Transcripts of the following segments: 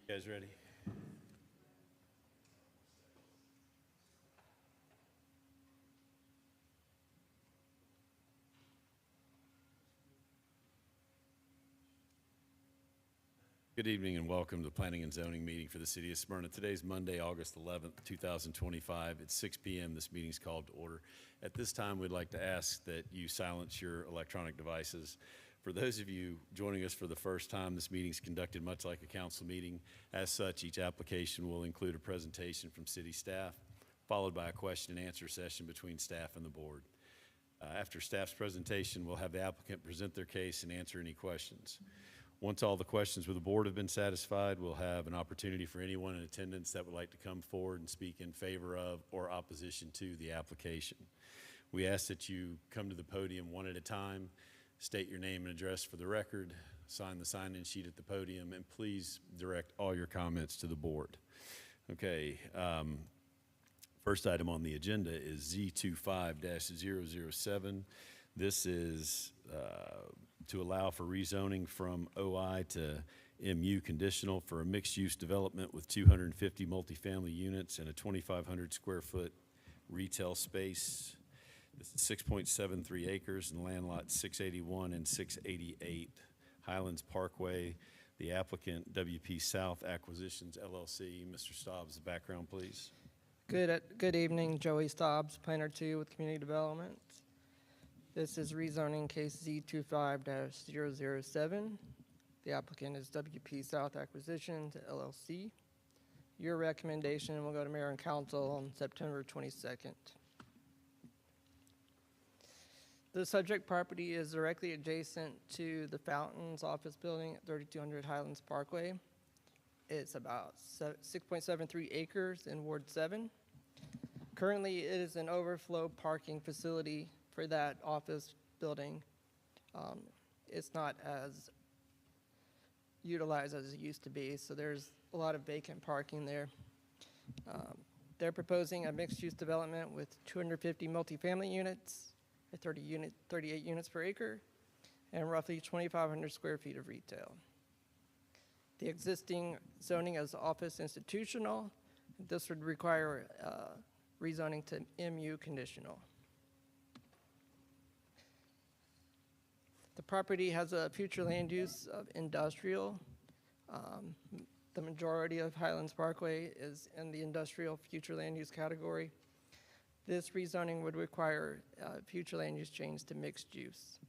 You guys ready? Good evening and welcome to the Planning and Zoning meeting for the City of Smyrna. Today's Monday, August 11th, 2025. At 6 p.m. This meeting is called to order. At this time, we'd like to ask that you silence your electronic devices. For those of you joining us for the first time, this meeting is conducted much like a council meeting. As such, each application will include a presentation from city staff, followed by a question and answer session between staff and the board. After staff's presentation, we'll have the applicant present their case and answer any questions. Once all the questions with the board have been satisfied, we'll have an opportunity for anyone in attendance that would like to come forward and speak in favor of or opposition to the application. We ask that you come to the podium one at a time, state your name and address for the record, sign the sign-in sheet at the podium, and please direct all your comments to the board. Okay, first item on the agenda is Z25-007. This is to allow for rezoning from OI to MU conditional for a mixed-use development with 250 multifamily units and a 2,500 square foot retail space. This is 6.73 acres and land lots 681 and 688, Highlands Parkway. The applicant, WP South Acquisitions, LLC. Mr. Stobbs, the background, please. Good evening, Joey Stobbs, Planner 2 with Community Development. This is rezoning case Z25-007. The applicant is WP South Acquisitions, LLC. Your recommendation will go to Mayor and Council on September 22nd. The subject property is directly adjacent to the Fountains office building at 3200 Highlands Parkway. It's about 6.73 acres in Ward 7. Currently, it is an overflow parking facility for that office building. It's not as utilized as it used to be, so there's a lot of vacant parking there. They're proposing a mixed-use development with 250 multifamily units, 38 units per acre, and roughly 2,500 square feet of retail. The existing zoning is office institutional. This would require rezoning to MU conditional. The property has a future land use of industrial. The majority of Highlands Parkway is in the industrial future land use category. This rezoning would require future land use change to mixed use.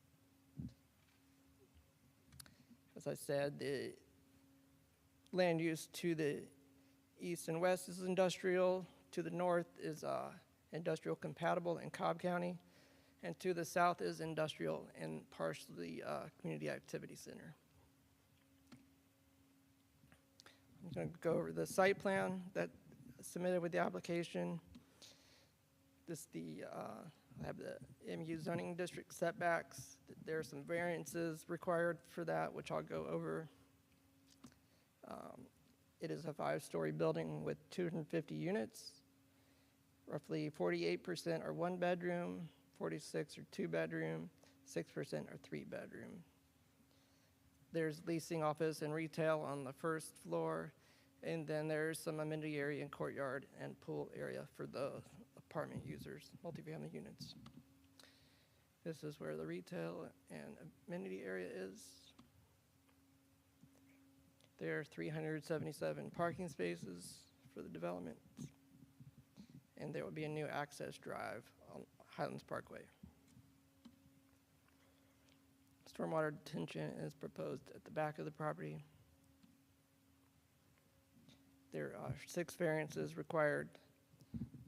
As I said, the land use to the east and west is industrial, to the north is industrial compatible in Cobb County, and to the south is industrial and partially community activity center. I'm going to go over the site plan that submitted with the application. I have the MU zoning district setbacks. There are some variances required for that, which I'll go over. It is a 5-story building with 250 units. Roughly 48% are 1 bedroom, 46 are 2 bedroom, 6% are 3 bedroom. There's leasing, office, and retail on the first floor, and then there's some amenity area and courtyard and pool area for the apartment users, multifamily units. This is where the retail and amenity area is. There are 377 parking spaces for the development, and there will be a new access drive on Highlands Parkway. Stormwater detention is proposed at the back of the property. There are 6 variances required.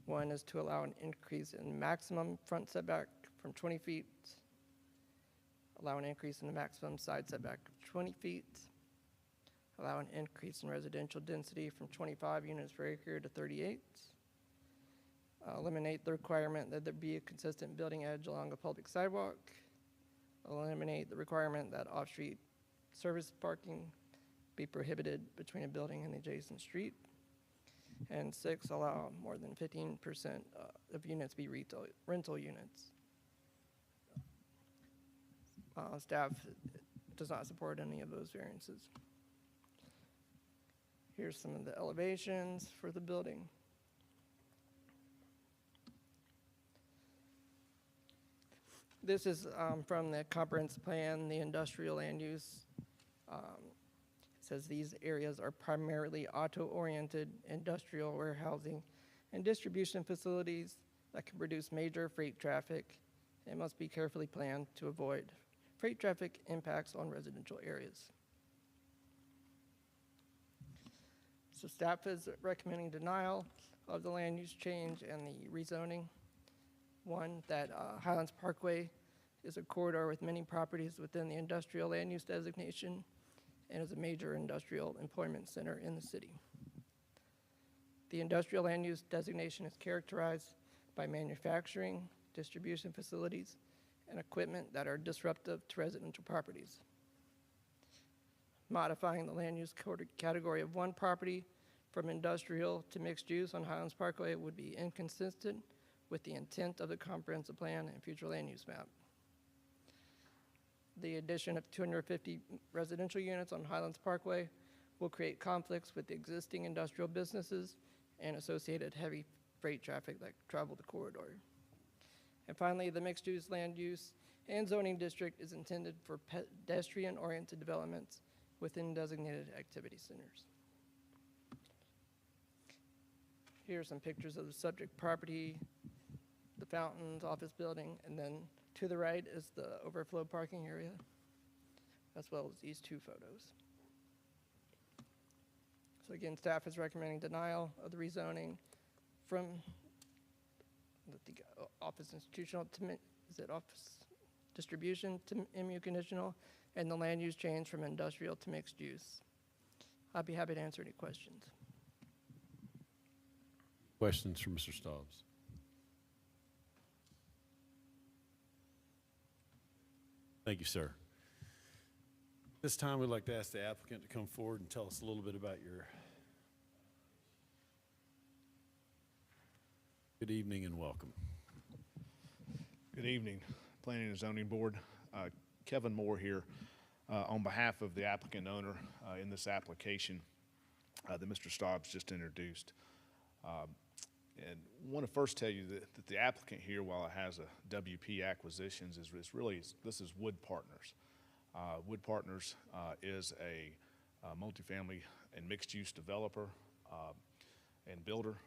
One is to allow an increase in maximum front setback from 20 feet, allow an increase in the maximum side setback of 20 feet, allow an increase in residential density from 25 units per acre to 38, eliminate the requirement that there be a consistent building edge along a public sidewalk, eliminate the requirement that off-street service parking be prohibited between a building and the adjacent street, and 6, allow more than 15% of units be rental units. Staff does not support any of those variances. Here's some of the elevations for the building. This is from the comprehensive plan, the industrial land use. It says these areas are primarily auto-oriented industrial warehousing and distribution facilities that can produce major freight traffic and must be carefully planned to avoid freight traffic impacts on residential areas. So staff is recommending denial of the land use change and the rezoning. One, that Highlands Parkway is a corridor with many properties within the industrial land use designation and is a major industrial employment center in the city. The industrial land use designation is characterized by manufacturing, distribution facilities, and equipment that are disruptive to residential properties. Modifying the land use category of one property from industrial to mixed use on Highlands Parkway would be inconsistent with the intent of the comprehensive plan and future land use map. The addition of 250 residential units on Highlands Parkway will create conflicts with the existing industrial businesses and associated heavy freight traffic that travel the corridor. And finally, the mixed-use land use and zoning district is intended for pedestrian-oriented developments within designated activity centers. Here are some pictures of the subject property, the fountains, office building, and then to the right is the overflow parking area, as well as these two photos. So again, staff is recommending denial of the rezoning from the office institutional to, is it office distribution to MU conditional, and the land use change from industrial to mixed use. I'd be happy to answer any questions. Questions from Mr. Staubs? Thank you, sir. This time, we'd like to ask the applicant to come forward and tell us a little bit about your. Good evening and welcome. Good evening, Planning and Zoning Board. Kevin Moore here on behalf of the applicant owner in this application that Mr. Staubs just introduced. And want to first tell you that the applicant here, while it has a WP Acquisitions, is really, this is Wood Partners. Wood Partners is a multifamily and mixed-use developer and builder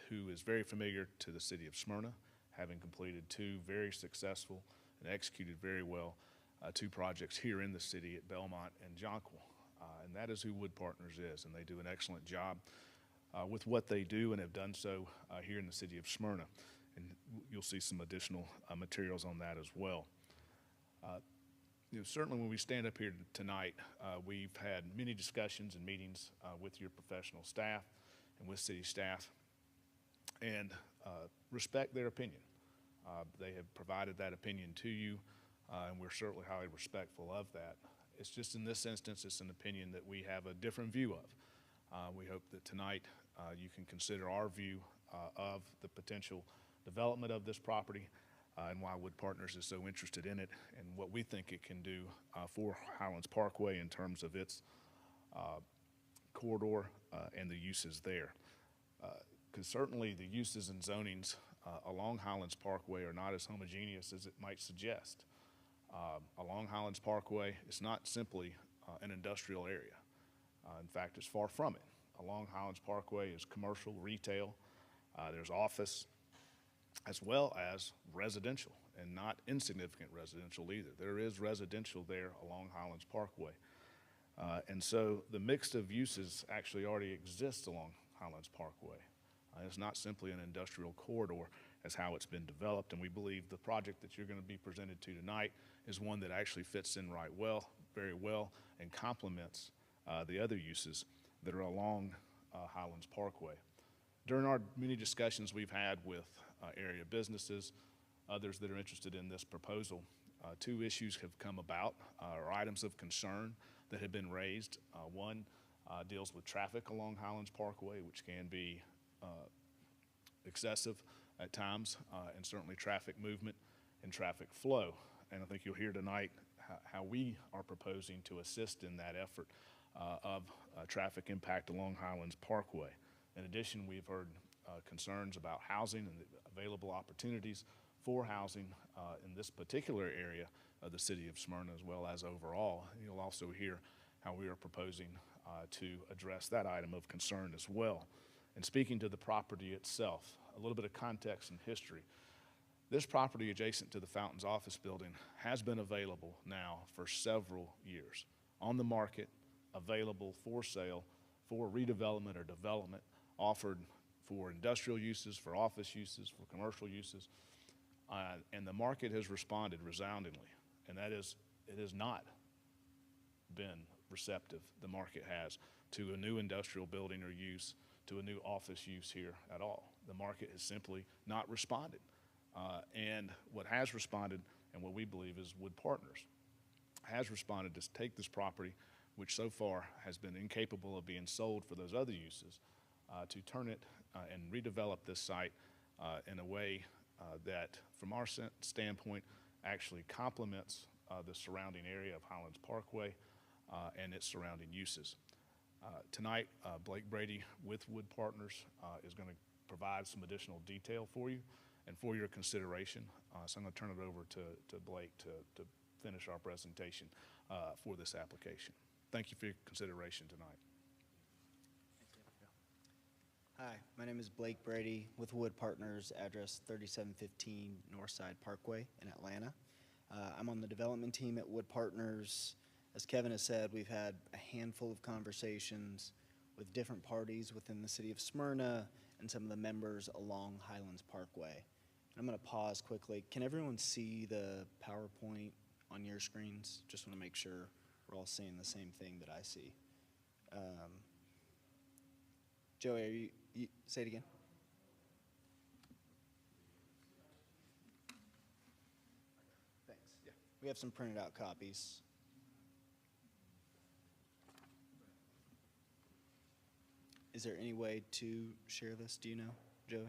who is very familiar to the city of Smyrna, having completed two very successful and executed very well two projects here in the city at Belmont and Jonquil. And that is who Wood Partners is, and they do an excellent job with what they do and have done so here in the city of Smyrna. And you'll see some additional materials on that as well. Certainly when we stand up here tonight, we've had many discussions and meetings with your professional staff and with city staff, and respect their opinion. They have provided that opinion to you, and we're certainly highly respectful of that. It's just in this instance, it's an opinion that we have a different view of. We hope that tonight you can consider our view of the potential development of this property and why Wood Partners is so interested in it and what we think it can do for Highlands Parkway in terms of its corridor and the uses there. Because certainly the uses and zonings along Highlands Parkway are not as homogeneous as it might suggest. Along Highlands Parkway, it's not simply an industrial area. In fact, it's far from it. Along Highlands Parkway is commercial, retail, there's office, as well as residential, and not insignificant residential either. There is residential there along Highlands Parkway. And so the mix of uses actually already exists along Highlands Parkway. It's not simply an industrial corridor as how it's been developed, and we believe the project that you're going to be presented to tonight is one that actually fits in very well, and complements the other uses that are along Highlands Parkway. During our many discussions we've had with area businesses, others that are interested in this proposal, two issues have come about, or items of concern that have been raised. One deals with traffic along Highlands Parkway, which can be excessive at times, and certainly traffic movement and traffic flow. And I think you'll hear tonight how we are proposing to assist in that effort of traffic impact along Highlands Parkway. In addition, we've heard concerns about housing and the available opportunities for housing in this particular area of the city of Smyrna, as well as overall. You'll also hear how we are proposing to address that item of concern as well. And speaking to the property itself, a little bit of context and history. This property adjacent to the Fountains office building has been available now for several years, on the market, available for sale, for redevelopment or development, offered for industrial uses, for office uses, for commercial uses, and the market has responded resoundingly, and that is, it has not been receptive, the market has, to a new industrial building or use, to a new office use here at all. The market has simply not responded. And what has responded, and what we believe is Wood Partners, has responded to take this property, which so far has been incapable of being sold for those other uses, to turn it and redevelop this site in a way that, from our standpoint, actually complements the surrounding area of Highlands Parkway and its surrounding uses. Tonight, Blake Brady with Wood Partners is going to provide some additional detail for you and for your consideration. So I'm going to turn it over to Blake to finish our presentation for this application. Thank you for your consideration tonight. Hi, my name is Blake Brady with Wood Partners, address 3715 Northside Parkway in Atlanta. I'm on the development team at Wood Partners. As Kevin has said, we've had a handful of conversations with different parties within the city of Smyrna and some of the members along Highlands Parkway. I'm going to pause quickly. Can everyone see the PowerPoint on your screens? Just want to make sure we're all seeing the same thing that I see. Joey, are you say it again? Thanks. Yeah. We have some printed out copies. Is there any way to share this? Do you know, Joey?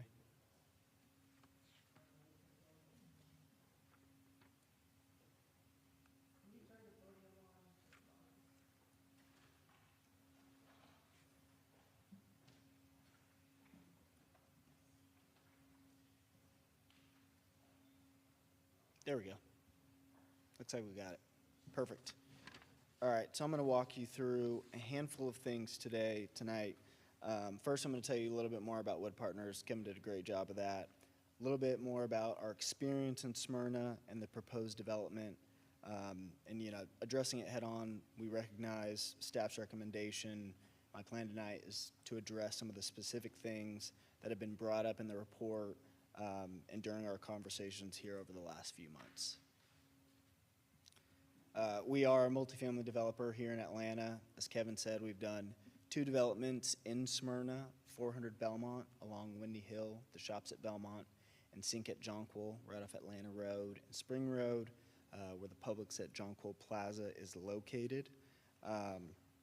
There we go. Looks like we got it. Perfect. All right, so I'm going to walk you through a handful of things tonight. First, I'm going to tell you a little bit more about Wood Partners. Kevin did a great job of that. A little bit more about our experience in Smyrna and the proposed development. And, addressing it head on, we recognize staff's recommendation. My plan tonight is to address some of the specific things that have been brought up in the report and during our conversations here over the last few months. We are a multifamily developer here in Atlanta. As Kevin said, we've done 2 developments in Smyrna, 400 Belmont along Windy Hill, the shops at Belmont, and Sink at Jonquil, right off Atlanta Road and Spring Road, where the Publix at Jonquil Plaza is located.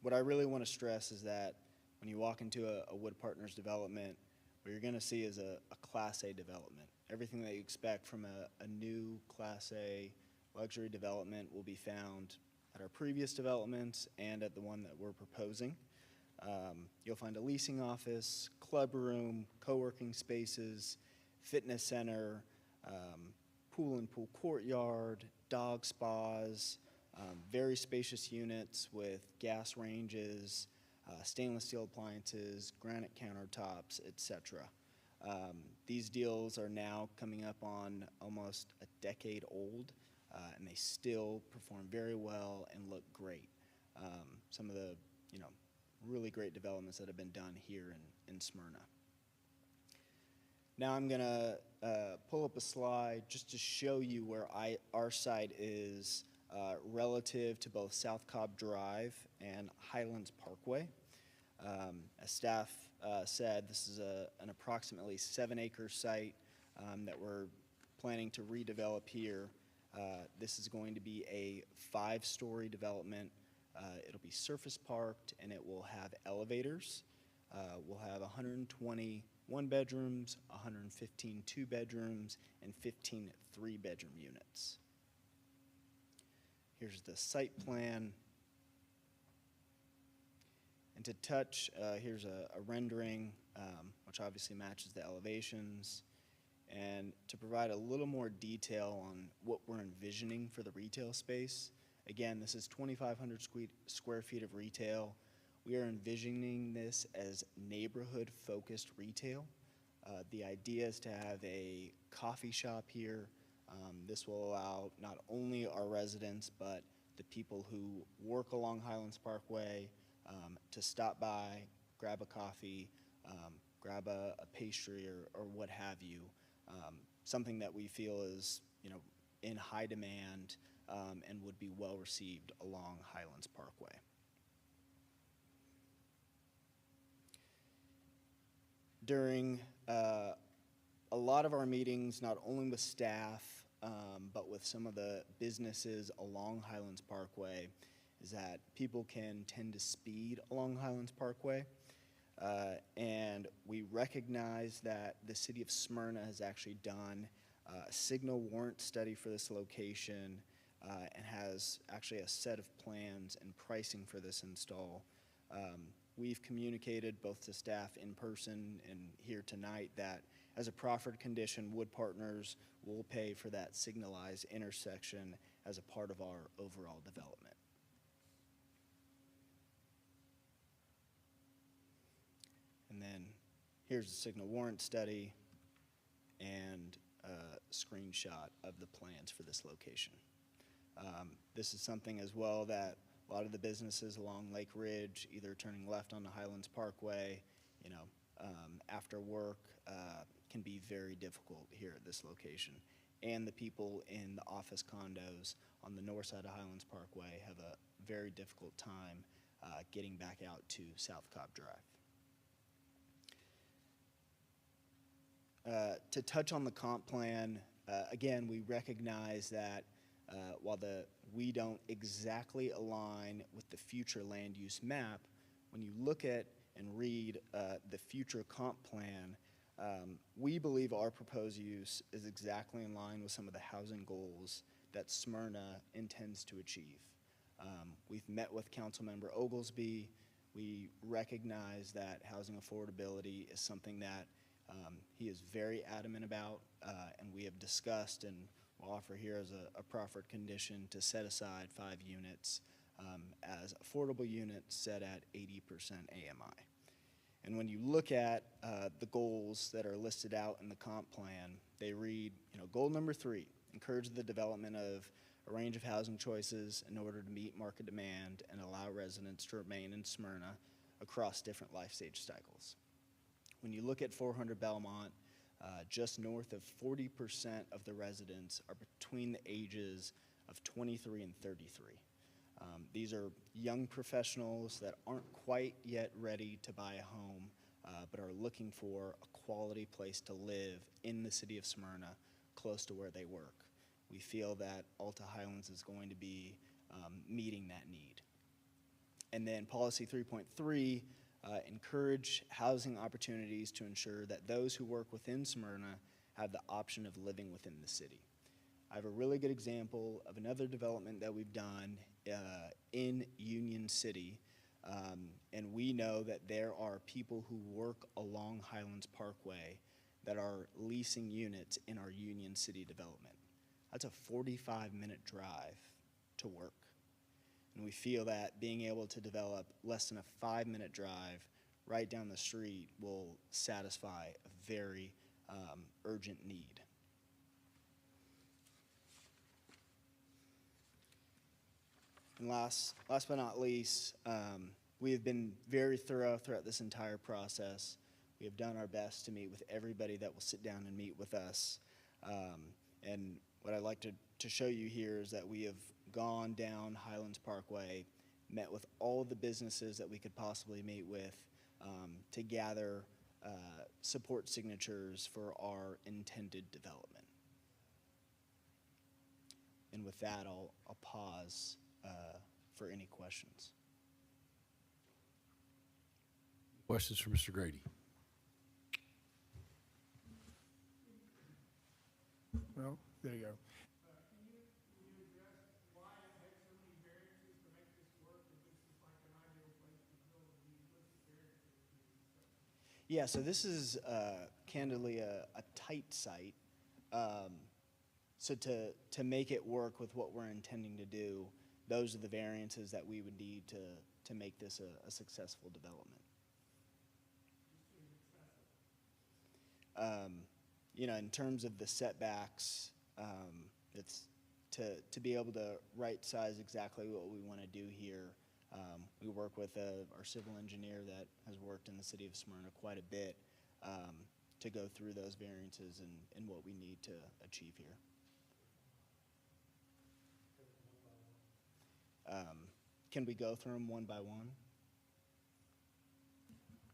What I really want to stress is that when you walk into a Wood Partners development, what you're going to see is a Class A development. Everything that you expect from a new Class A luxury development will be found at our previous developments and at the one that we're proposing. You'll find a leasing office, club room, co-working spaces, fitness center, pool and pool courtyard, dog spas, very spacious units with gas ranges, stainless steel appliances, granite countertops, etc. These deals are now coming up on almost a decade old, and they still perform very well and look great. Some of the, really great developments that have been done here in Smyrna. Now I'm gonna pull up a slide just to show you where our site is relative to both South Cobb Drive and Highlands Parkway. As staff said, this is an approximately 7-acre site that we're planning to redevelop here. This is going to be a 5-story development. It'll be surface parked and it will have elevators. We'll have 120 1-bedrooms, 115 2-bedrooms, and 15 3-bedroom units. Here's the site plan. And to touch, here's a rendering, which obviously matches the elevations. And to provide a little more detail on what we're envisioning for the retail space, again, this is 2,500 square feet of retail. We are envisioning this as neighborhood-focused retail. The idea is to have a coffee shop here. This will allow not only our residents, but the people who work along Highlands Parkway to stop by, grab a coffee, grab a pastry or what have you. Something that we feel is, in high demand and would be well received along Highlands Parkway. During a lot of our meetings, not only with staff, but with some of the businesses along Highlands Parkway, is that people can tend to speed along Highlands Parkway. And we recognize that the city of Smyrna has actually done a signal warrant study for this location and has actually a set of plans and pricing for this install. We've communicated both to staff in person and here tonight that as a proffered condition, Wood Partners will pay for that signalized intersection as a part of our overall development. And then here's the signal warrant study and a screenshot of the plans for this location. This is something as well that a lot of the businesses along Lake Ridge, either turning left onto Highlands Parkway, after work, can be very difficult here at this location. And the people in the office condos on the north side of Highlands Parkway have a very difficult time getting back out to South Cobb Drive. To touch on the comp plan, again, we recognize that while we don't exactly align with the future land use map, when you look at and read the future comp plan, we believe our proposed use is exactly in line with some of the housing goals that Smyrna intends to achieve. We've met with Councilmember Oglesby. We recognize that housing affordability is something that he is very adamant about, and we have discussed and will offer here as a proffered condition to set aside 5 units as affordable units set at 80% AMI. And when you look at the goals that are listed out in the comp plan, they read, goal number 3, encourage the development of a range of housing choices in order to meet market demand and allow residents to remain in Smyrna across different life stage cycles. When you look at 400 Belmont, just north of 40% of the residents are between the ages of 23 and 33. These are young professionals that aren't quite yet ready to buy a home, but are looking for a quality place to live in the city of Smyrna, close to where they work. We feel that Alta Highlands is going to be meeting that need. And then policy 3.3, encourage housing opportunities to ensure that those who work within Smyrna have the option of living within the city. I have a really good example of another development that we've done in Union City, and we know that there are people who work along Highlands Parkway that are leasing units in our Union City development. That's a 45-minute drive to work. And we feel that being able to develop less than a 5-minute drive right down the street will satisfy a very urgent need. And last but not least, we have been very thorough throughout this entire process. We have done our best to meet with everybody that will sit down and meet with us. And what I'd like to show you here is that we have gone down Highlands Parkway, met with all the businesses that we could possibly meet with to gather support signatures for our intended development. And with that, I'll pause for any questions. Questions for Mr. Grady? Well, there you go. Yeah, so this is candidly a tight site. So to make it work with what we're intending to do, those are the variances that we would need to make this a successful development. You know, in terms of the setbacks, it's to be able to right size exactly what we want to do here. We work with our civil engineer that has worked in the city of Smyrna quite a bit to go through those variances and what we need to achieve here. Can we go through them one by one?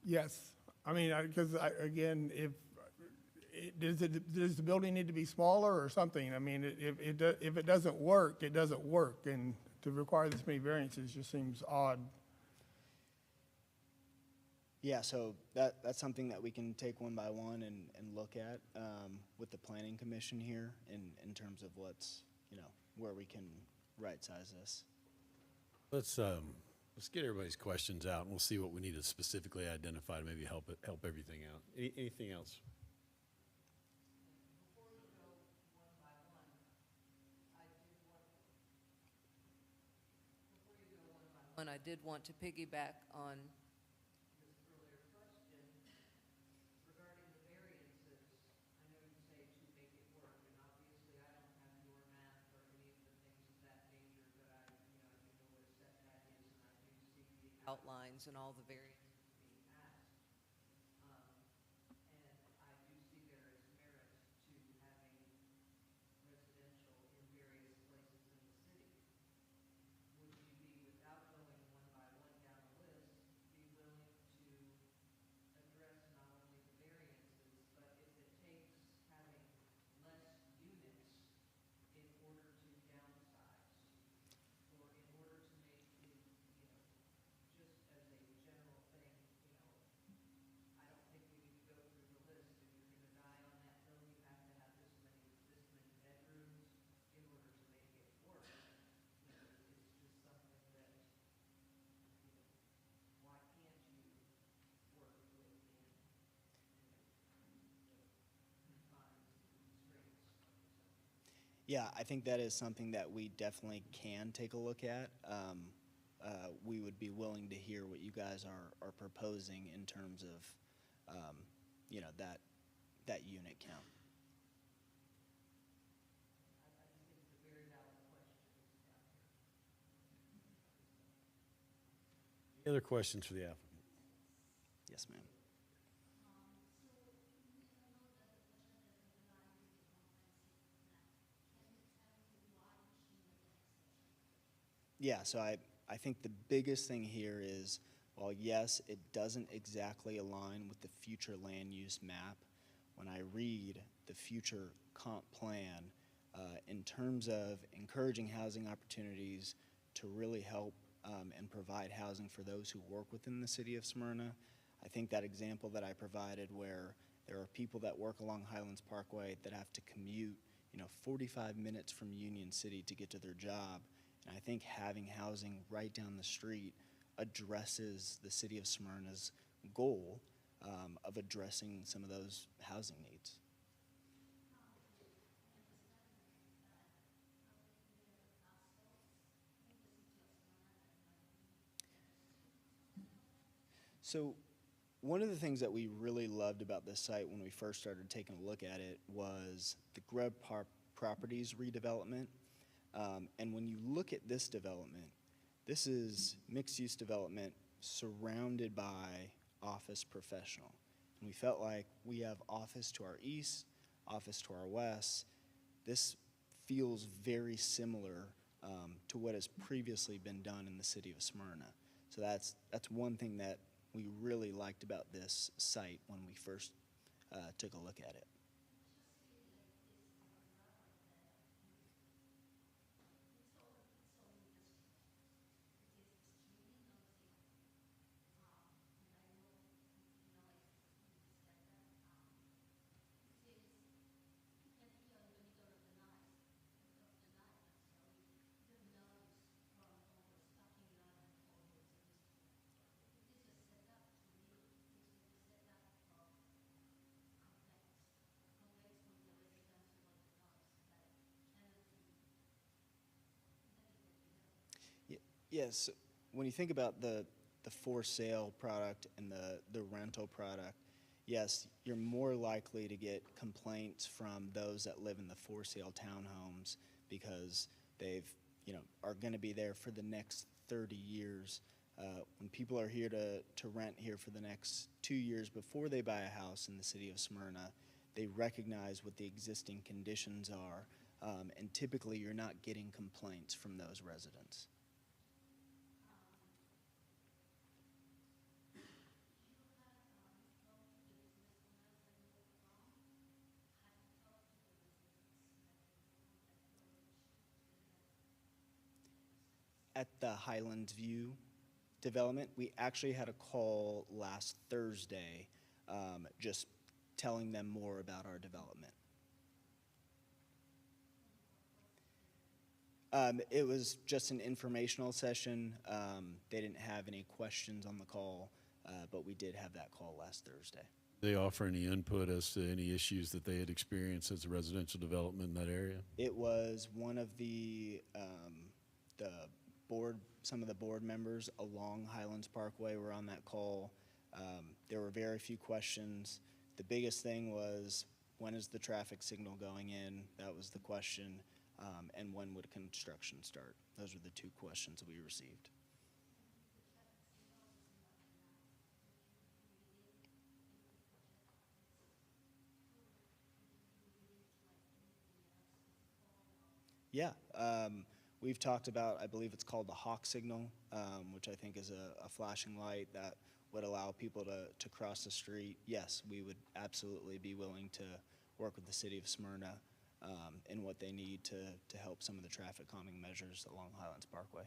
Yes. I mean, because again, does the building need to be smaller or something? I mean, if it doesn't work, it doesn't work. And to require this many variances just seems odd. Yeah, so that's something that we can take one by one and look at with the planning commission here in terms of what's, you know, where we can right size this. Let's get everybody's questions out, and we'll see what we need to specifically identify to maybe help everything out. Anything else? And I did want to piggyback on this earlier question regarding the variances. I know you say to make it work, and obviously I don't have your math or any of the things of that nature, but I do know what a setback is, and I do see the outlines and all the variances being asked. And I do see there is merit to having residential in various places in the city. Would you be, without going one by one down the list, be willing to address not only the variances, but if it takes having less units in order to downsize, or in order to make the, just as a general thing, I don't think we need to go through the list. If you're going to die on that hill, you have to have this many bedrooms in order to make it work. It's just something that, why can't you work within, the confines and constraints of the zone? Yeah, I think that is something that we definitely can take a look at. We would be willing to hear what you guys are proposing in terms of, you know, that unit count. I just think it's a very valid question down here. Any other questions for the applicant? Yes, ma'am. Yeah, so I think the biggest thing here is, while yes, it doesn't exactly align with the future land use map, when I read the future comp plan, in terms of encouraging housing opportunities to really help and provide housing for those who work within the city of Smyrna, I think that example that I provided where there are people that work along Highlands Parkway that have to commute, 45 minutes from Union City to get to their job. And I think having housing right down the street addresses the city of Smyrna's goal of addressing some of those housing needs. So one of the things that we really loved about this site when we first started taking a look at it was the Grub Properties redevelopment. And when you look at this development, this is mixed-use development surrounded by office professional. And we felt like we have office to our east, office to our west. This feels very similar to what has previously been done in the city of Smyrna. So that's one thing that we really liked about this site when we first took a look at it. Yes, when you think about the for sale product and the rental product, yes, you're more likely to get complaints from those that live in the for sale townhomes because they've, are going to be there for the next 30 years. When people are here to rent here for the next 2 years before they buy a house in the city of Smyrna, they recognize what the existing conditions are, and typically you're not getting complaints from those residents. At the Highlands View development, we actually had a call last Thursday, just telling them more about our development. It was just an informational session. They didn't have any questions on the call, but we did have that call last Thursday. They offer any input as to any issues that they had experienced as a residential development in that area? It was one of the board, some of the board members along Highlands Parkway were on that call. There were very few questions. The biggest thing was, when is the traffic signal going in? That was the question. And when would construction start? Those were the two questions we received. Yeah, we've talked about, I believe it's called the hawk signal, which I think is a flashing light that would allow people to cross the street. Yes, we would absolutely be willing to work with the city of Smyrna in what they need to help some of the traffic calming measures along Highlands Parkway.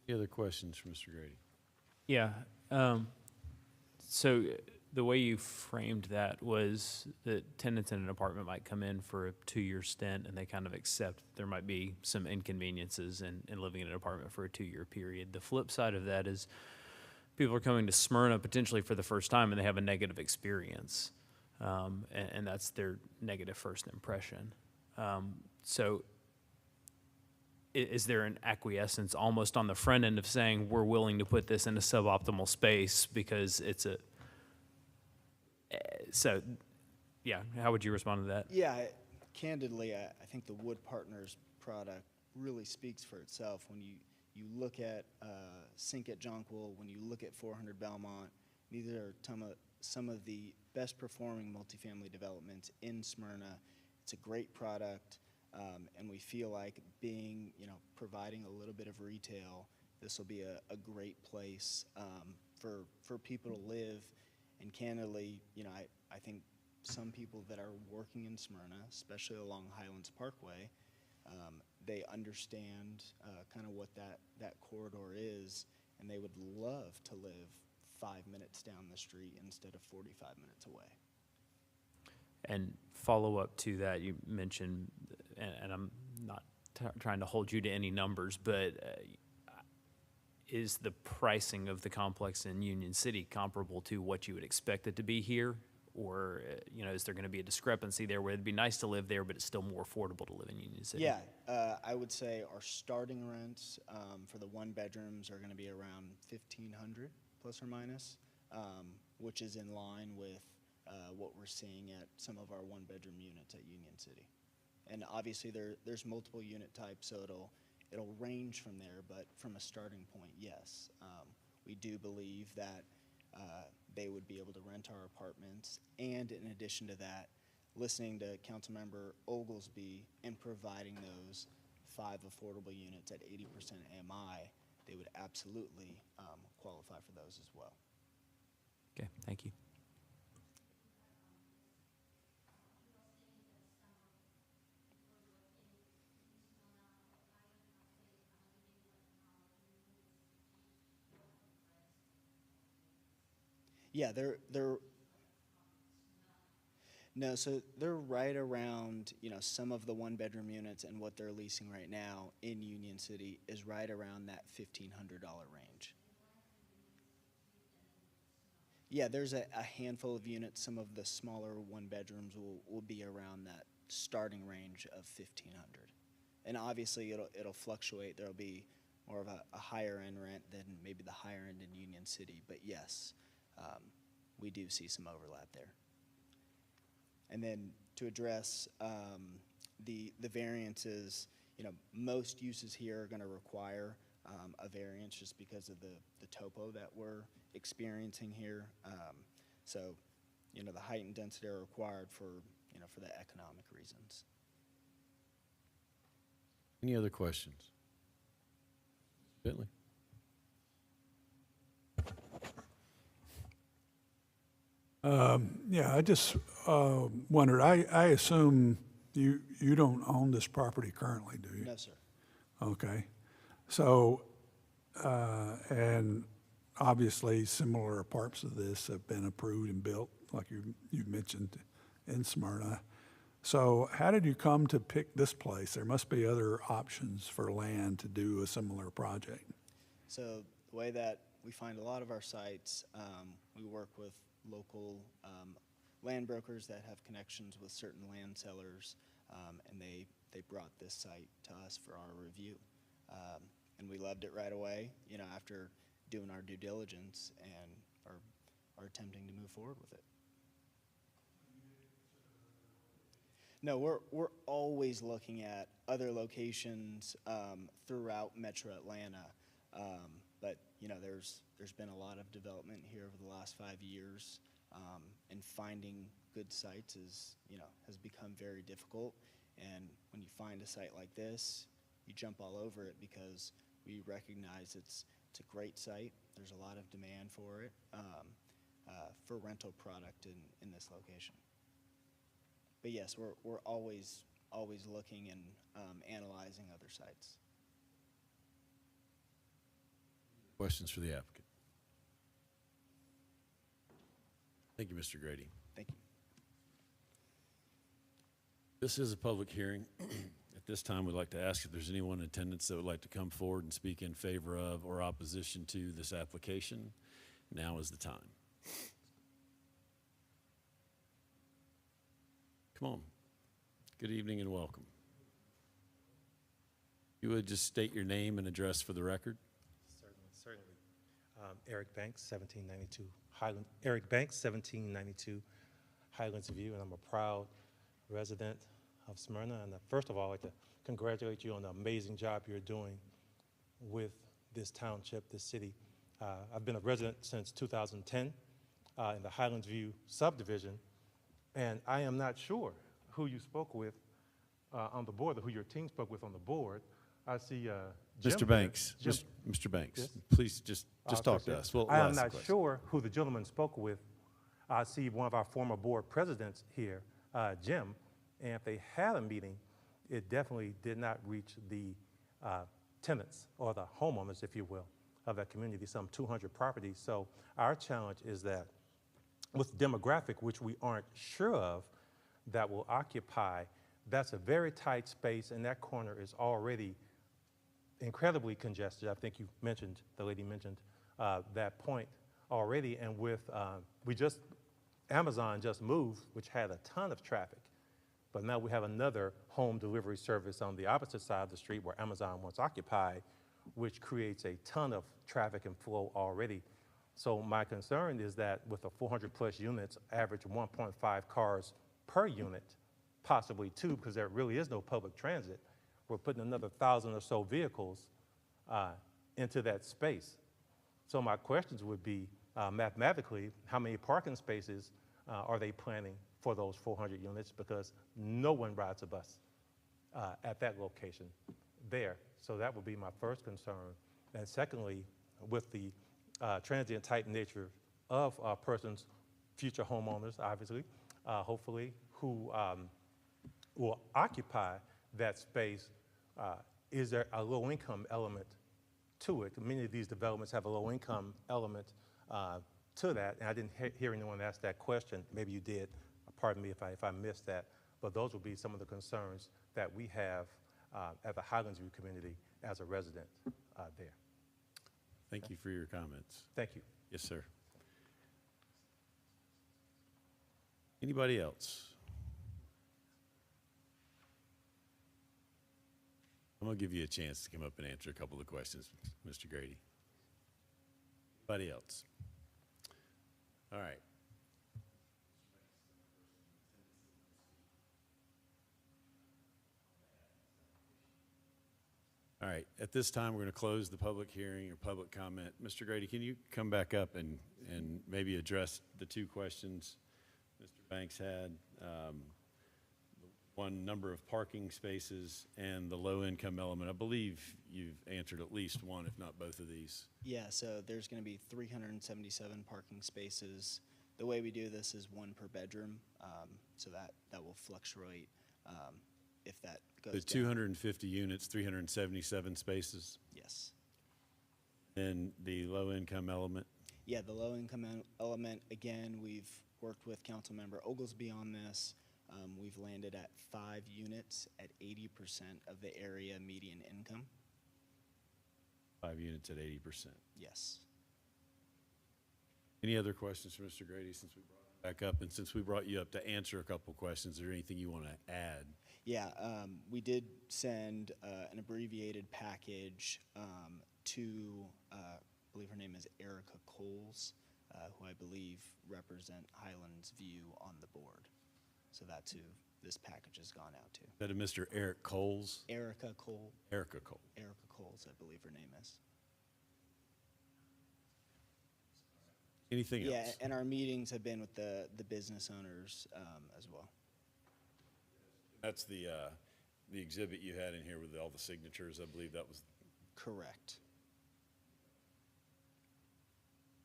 Any other questions for Mr. Grady? Yeah. So the way you framed that was that tenants in an apartment might come in for a 2-year stint and they kind of accept there might be some inconveniences in living in an apartment for a 2-year period. The flip side of that is people are coming to Smyrna potentially for the first time and they have a negative experience. And that's their negative first impression. So is there an acquiescence almost on the front end of saying we're willing to put this in a suboptimal space because it's a so yeah, how would you respond to that? Yeah, candidly, I think the Wood Partners product really speaks for itself. When you look at Sink at Jonquil, when you look at 400 Belmont, these are some of the best performing multifamily developments in Smyrna. It's a great product, and we feel like providing a little bit of retail, this will be a great place for people to live. And candidly, I think some people that are working in Smyrna, especially along Highlands Parkway, they understand kind of what that corridor is, and they would love to live 5 minutes down the street instead of 45 minutes away. And follow up to that, you mentioned, and I'm not trying to hold you to any numbers, but is the pricing of the complex in Union City comparable to what you would expect it to be here? Or, is there going to be a discrepancy there where it'd be nice to live there, but it's still more affordable to live in Union City? Yeah, I would say our starting rents for the one bedrooms are going to be around $1,500 plus or minus, which is in line with what we're seeing at some of our one bedroom units at Union City. And obviously there's multiple unit types, so it'll range from there, but from a starting point, yes. We do believe that they would be able to rent our apartments, and in addition to that, listening to Councilmember Oglesby and providing those 5 affordable units at 80% AMI, they would absolutely qualify for those as well. Okay, thank you. Yeah, no, so they're right around, some of the one bedroom units, and what they're leasing right now in Union City is right around that $1,500 range. Yeah, there's a handful of units. Some of the smaller one bedrooms will be around that starting range of $1,500. And obviously, it'll fluctuate. There'll be more of a higher end rent than maybe the higher end in Union City. But yes, we do see some overlap there. And then to address the variances, most uses here are going to require a variance just because of the topo that we're experiencing here. So, the height and density are required for the economic reasons. Any other questions? Bentley? Yeah, I just wondered, I assume you don't own this property currently, do you? No, sir. Okay. So, and obviously similar parts of this have been approved and built, like you mentioned in Smyrna. So how did you come to pick this place? There must be other options for land to do a similar project. So the way that we find a lot of our sites, we work with local land brokers that have connections with certain land sellers, and they brought this site to us for our review. And we loved it right away, after doing our due diligence, and are attempting to move forward with it. No, we're always looking at other locations throughout Metro Atlanta, but there's been a lot of development here over the last 5 years, and finding good sites has become very difficult. And when you find a site like this, you jump all over it because we recognize it's a great site. There's a lot of demand for it, for rental product in this location. But yes, we're always looking and analyzing other sites. Questions for the applicant? Thank you, Mr. Grady. Thank you. This is a public hearing. At this time, we'd like to ask if there's anyone in attendance that would like to come forward and speak in favor of or opposition to this application. Now is the time. Come on. Good evening and welcome. You would just state your name and address for the record? Certainly. Eric Banks, 1792 Highland. Eric Banks, 1792 Highlands View, and I'm a proud resident of Smyrna. And first of all, I'd like to congratulate you on the amazing job you're doing with this township, this city. I've been a resident since 2010 in the Highlands View subdivision, and I am not sure who you spoke with on the board, or who your team spoke with on the board. I see Jim Mr. there. Banks, Jim. Mr. Banks, Yes? please just talk to Yes. us. We'll I am ask the not question. sure who the gentleman spoke with. I see one of our former board presidents here, Jim, and if they had a meeting, it definitely did not reach the tenants or the homeowners, if you will, of that community, some 200 properties. So our challenge is that with demographic, which we aren't sure of, that will occupy, that's a very tight space, and that corner is already incredibly congested. I think the lady mentioned that point already, and with, Amazon just moved, which had a ton of traffic, but now we have another home delivery service on the opposite side of the street where Amazon once occupied, which creates a ton of traffic and flow already. So my concern is that with the 400 plus units, average 1.5 cars per unit, possibly 2, because there really is no public transit, we're putting another 1,000 or so vehicles into that space. So my questions would be, mathematically, how many parking spaces are they planning for those 400 units? Because no one rides a bus at that location there. So that would be my first concern. And secondly, with the transient type nature of persons, future homeowners, obviously, hopefully, who will occupy that space, is there a low-income element to it? Many of these developments have a low-income element to that, and I didn't hear anyone ask that question. Maybe you did. Pardon me if I missed that. But those will be some of the concerns that we have at the Highlands View community as a resident there. Thank you for your comments. Thank you. Yes, sir. Anybody else? going to give you a chance to come up and answer a couple of questions, Mr. Grady. Anybody else? All right. All right, at this time, we're going to close the public hearing or public comment. Mr. Grady, can you come back up and maybe address the two questions Mr. Banks had? One, number of parking spaces and the low-income element. I believe you've answered at least one, if not both of these. Yeah, so there's going to be 377 parking spaces. The way we do this is one per bedroom, so that will fluctuate if that goes The down. 250 units, 377 spaces, Yes. and the low-income element. Yeah, the low-income element, again, we've worked with Councilmember Oglesby on this. We've landed at 5 units at 80% of the area median income. 5 units at 80%. Yes. Any other questions for Mr. Grady since we brought him back up? And since we brought you up to answer a couple questions, is there anything you want to add? Yeah, we did send an abbreviated package to, I believe her name is Erica Coles, who I believe represent Highlands View on the board. So that's who this package has gone out to. Is that a Mr. Eric Coles? Erica Cole. Erica Cole. Erica Coles, I believe her name is. Anything Yeah, else? and our meetings have been with the business owners as well. That's the exhibit you had in here with all the signatures. I believe that was. Correct.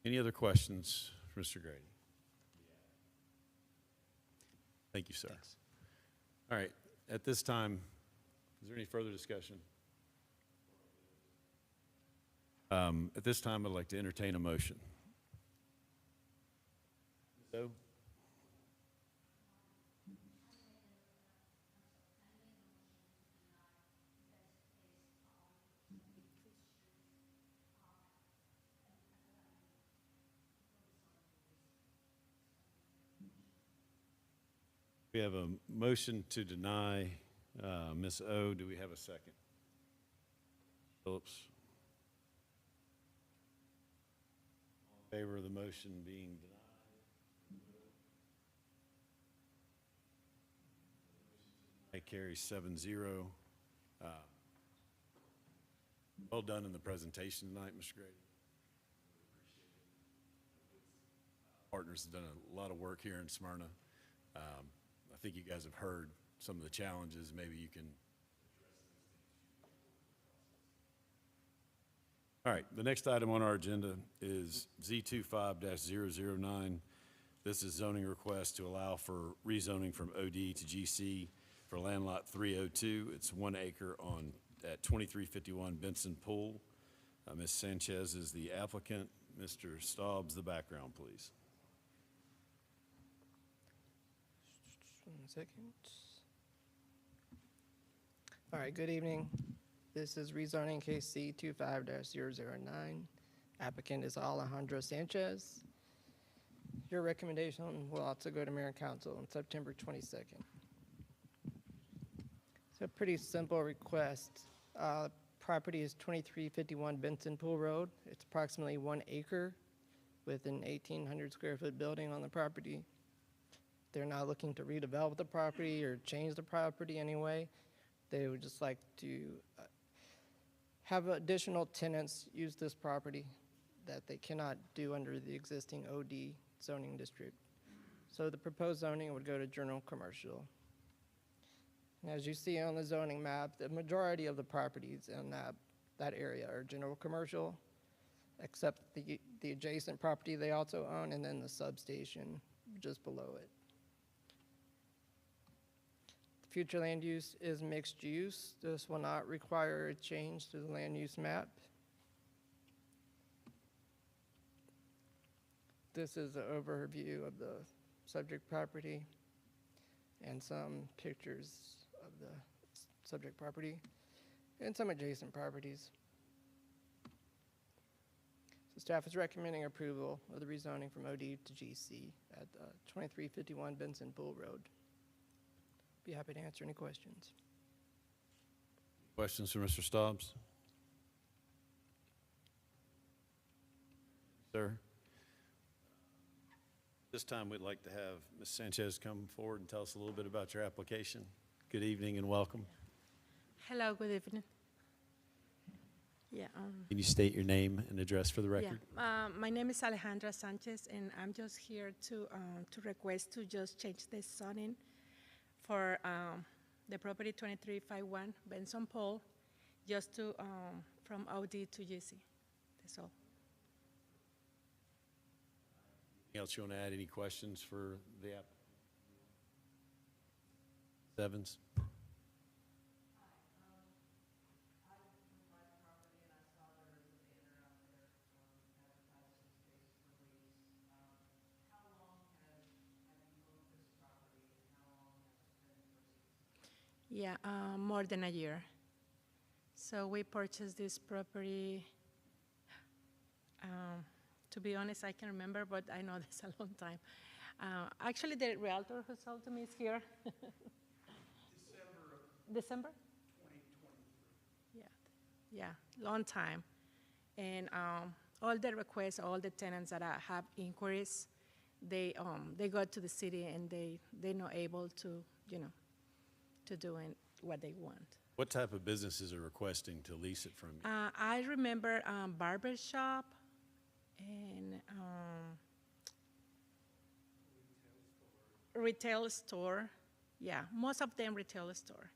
Any other questions for Mr. Grady? Thank you, sir. Thanks. All right, at this time, is there any further discussion? At this time, I'd like to entertain a motion. So, we have a motion to deny Ms. O. Do we have a second? Phillips? All in favor of the motion being denied? It carries 7-0. Well done in the presentation tonight, Mr. Grady. Partners have done a lot of work here in Smyrna. I think you guys have heard some of the challenges. Maybe you can. All right, the next item on our agenda is Z25-009. This is zoning request to allow for rezoning from OD to GC for land lot 302. It's 1 acre at 2351 Benson Pool. Ms. Sanchez is the applicant. Mr. Staub's the background, please. 1 second. All right, good evening. This is rezoning case C 25-009. Applicant is Alejandro Sanchez. Your recommendation will also go to Mayor and Council on September 22nd. It's a pretty simple request. Property is 2351 Benson Pool Road. It's approximately 1 acre with an 1,800 square foot building on the property. They're not looking to redevelop the property or change the property anyway. They would just like to have additional tenants use this property that they cannot do under the existing OD zoning district. So the proposed zoning would go to general commercial. And as you see on the zoning map, the majority of the properties in that area are general commercial, except the adjacent property they also own, and then the substation just below it. Future land use is mixed use. This will not require a change to the land use map. This is an overview of the subject property and some pictures of the subject property and some adjacent properties. So staff is recommending approval of the rezoning from OD to GC at 2351 Benson Pool Road. Be happy to answer any questions. Questions for Mr. Staubs? Sir? This time, we'd like to have Ms. Sanchez come forward and tell us a little bit about your application. Good evening and welcome. Hello, good evening. Yeah, Can you state your name and address for the record? my name is Alejandra Sanchez, and I'm just here to request to just change the zoning for the property 2351 Benson Pole, just to from OD to GC. That's all. Anything else you want to add? Any questions for the app? Evans? Yeah, more than a year. So we purchased this property. To be honest, I can't remember, but I know this a long time. Actually, the realtor who sold to me is here. December? 2023. Yeah, long time. And all the requests, all the tenants that have inquiries, they go to the city and they're not able to, to do what they want. What type of businesses are requesting to lease it from you? I remember barber shop and retail store. Yeah, most of them retail store.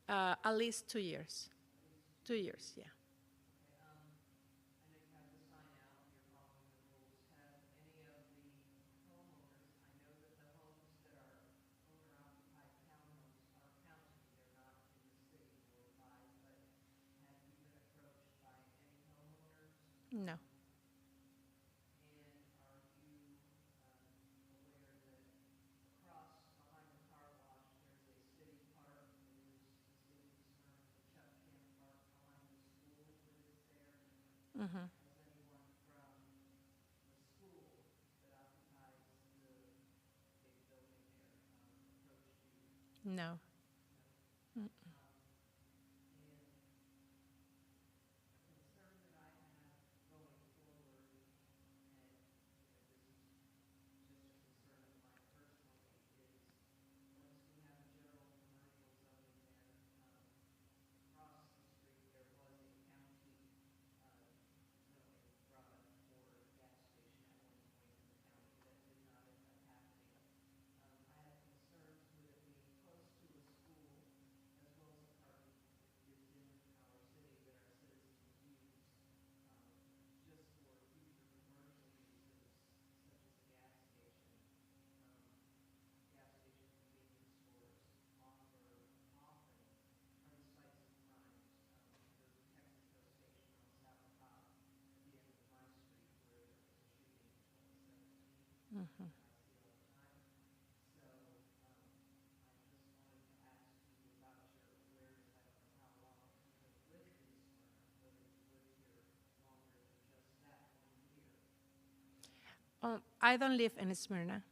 Yeah. At least 2 years. 2 years, yeah. No. Mm-hmm. No. Mm. Mm-hmm. I don't live in Smyrna.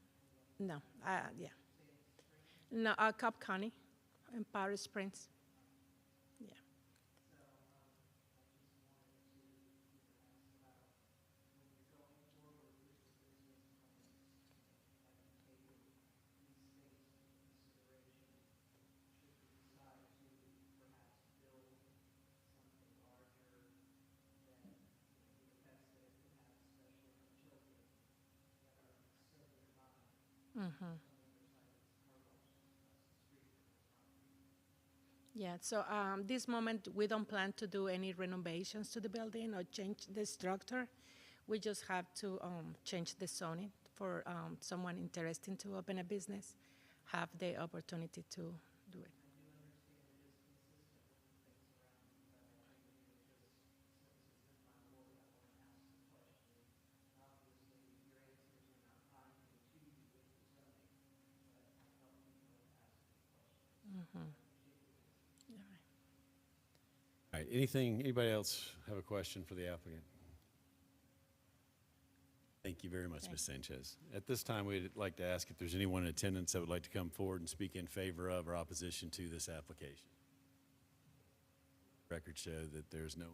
No. Yeah. No, Cobb County, in Paris Springs. Yeah. Mm-hmm. Yeah, so this moment, we don't plan to do any renovations to the building or change the structure. We just have to change the zoning for someone interested to open a business, have the opportunity to do it. Mhm. Yeah. All right, anybody else have a question for the applicant? Thank you very much, Ms. Sanchez. At this time, we'd like to ask if there's anyone in attendance that would like to come forward and speak in favor of or opposition to this application. Records show that there's no one.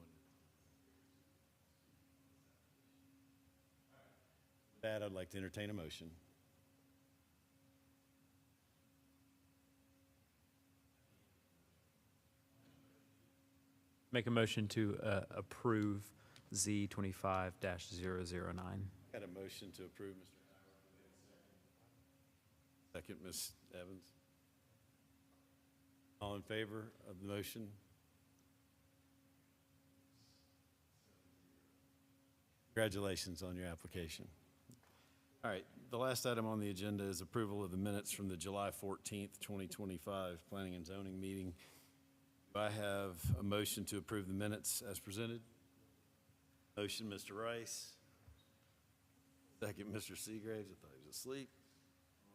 With that, I'd like to entertain a motion. Make a motion to approve Z 25-009. Got a motion to approve, Mr. Howard. Second, Ms. Evans. All in favor of the motion? Congratulations on your application. All right, the last item on the agenda is approval of the minutes from the July 14th, 2025 Planning and Zoning meeting. Do I have a motion to approve the minutes as presented? Motion, Mr. Rice. Second, Mr. Seagraves. I thought he was asleep.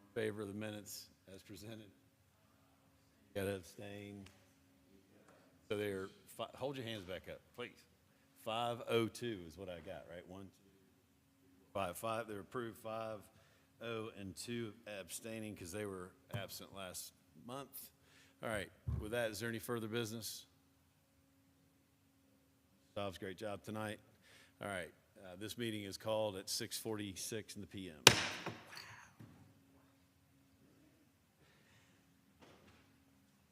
In favor of the minutes as presented? Got to abstain. So they're, hold your hands back up, please. 502 is what I got, right? 1, 2, 5. They're approved 5-0 and 2 abstaining because they were absent last month. All right, with that, is there any further business? Bob's great job tonight. All right, this meeting is called at 6:46 in the PM.